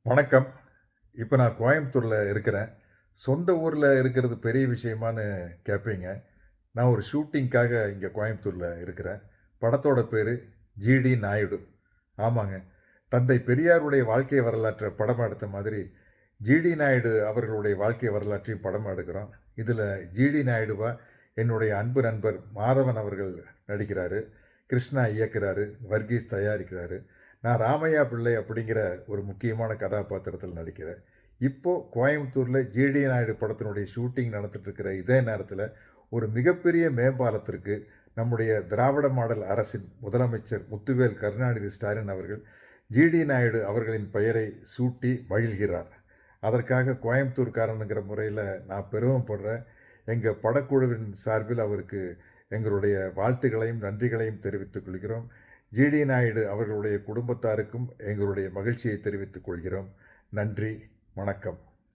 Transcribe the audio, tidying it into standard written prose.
வணக்கம். இப்ப நான் கோயம்புத்தூர்ல இருக்கிறேன். சொந்த ஊர்ல இருக்கிறது பெரிய விஷயமான்னு கேட்பீங்க. நான் ஒரு ஷூட்டிங்க்காக இங்க கோயம்புத்தூர்ல இருக்கிறேன். படத்தோட பேரு ஜிடி நாயுடு. ஆமாங்க. தந்தை பெரியாருடைய வாழ்க்கை வரலாற்ற படமா எடுத்த மாதிரி, ஜிடி நாயுடு அவர்களுடைய வாழ்க்கை வரலாற்றையும் படமா எடுக்கிறோம். இதுல ஜிடி நாயுடுவா என்னுடைய அன்பு நண்பர் மாதவன் அவர்கள் நடிக்கிறாரு. கிருஷ்ணா இயக்குறாரு. வர்கீஸ் தயாரிக்கிறாரு. நான் ராமையா பிள்ளை அப்படிங்கிற ஒரு முக்கியமான கதாபாத்திரத்தில் நடிக்கிறேன். இப்போ கோயம்புத்தூர்ல ஜிடி நாயுடு படத்தினுடைய ஷூட்டிங் நடந்துட்டு இருக்கிற இதே நேரத்தில, ஒரு மிகப்பெரிய மேம்பாலத்திற்கு நம்முடைய திராவிட மாடல் அரசின் முதலமைச்சர் முத்துவேல் கருணாநிதி ஸ்டாலின் அவர்கள் ஜிடி நாயுடு அவர்களின் பெயரை சூட்டி மகிழ்கிறார். அதற்காக கோயம்புத்தூர்காரனுங்கிற முறையில நான் பெருமைப்படுறேன். எங்க படக்குழுவின் சார்பில் அவருக்கு எங்களுடைய வாழ்த்துக்களையும், நன்றிகளையும் தெரிவித்துக் கொள்கிறோம். ஜிடி நாயுடு அவர்களுடைய குடும்பத்தாருக்கும் எங்களுடைய மகிழ்ச்சியை தெரிவித்துக் கொள்கிறோம். நன்றி, வணக்கம்.